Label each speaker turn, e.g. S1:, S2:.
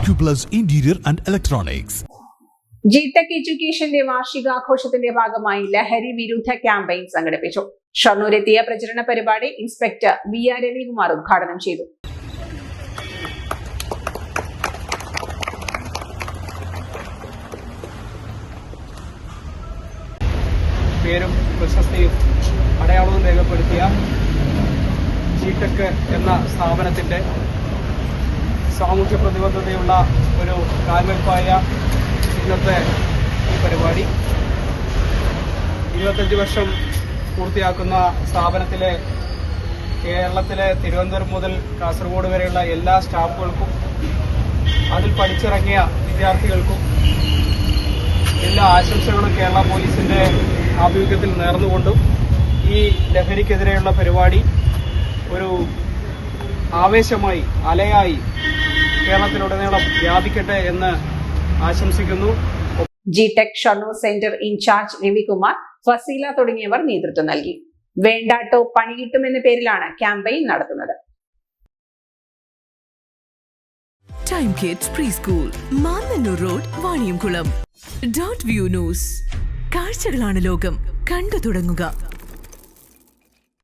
S1: Acuplus Interior and Electronics.
S2: G-Tec എഡ്യൂക്കേഷന്റെ വാർഷികാഘോഷത്തിന്റെ ഭാഗമായി ലഹരി വിരുദ്ധ ക്യാമ്പയിൻ സംഘടിപ്പിച്ചു. ഷൊർണൂരെത്തിയ പ്രചരണ പരിപാടി ഇൻസ്പെക്ടർ വി.ആർ. രവികുമാർ ഉദ്ഘാടനം ചെയ്തു.
S3: പേരും പ്രശസ്തിയും അടയാളവും രേഖപ്പെടുത്തിയ ജിടെക് എന്ന സ്ഥാപനത്തിന്റെ സാമൂഹ്യ പ്രതിബദ്ധതയുള്ള ഒരു കാൽവെപ്പായ ഇന്നത്തെ ഈ പരിപാടി 25 വർഷം പൂർത്തിയാക്കുന്ന സ്ഥാപനത്തിലെ കേരളത്തിലെ തിരുവനന്തപുരം മുതൽ കാസർഗോഡ് വരെയുള്ള എല്ലാ സ്റ്റാഫുകൾക്കും അതിൽ പഠിച്ചിറങ്ങിയ വിദ്യാർത്ഥികൾക്കും എല്ലാ ആശംസകളും കേരള പോലീസിന്റെ ആഭിമുഖ്യത്തിൽ നേർന്നുകൊണ്ടും ഈ ലഹരിക്കെതിരെയുള്ള പരിപാടി ഒരു ആവേശമായി അലയായി കേരളത്തിലുടനീളം വ്യാപിക്കട്ടെ എന്ന് ആശംസിക്കുന്നു.
S2: ജിടെക് ഷൊർണൂർ സെന്റർ ഇൻചാർജ് രവികുമാർ, ഫസീല തുടങ്ങിയവർ നേതൃത്വം നൽകി. വേണ്ടാട്ടോ പണികിട്ടും എന്ന പേരിലാണ് ക്യാമ്പയിൻ നടത്തുന്നത്.
S4: Time kids pre school, Mannannur road, Vaniyamkulam. Dot view news. കാഴ്ചകളാണ് ലോകം, കണ്ടു തുടങ്ങുക.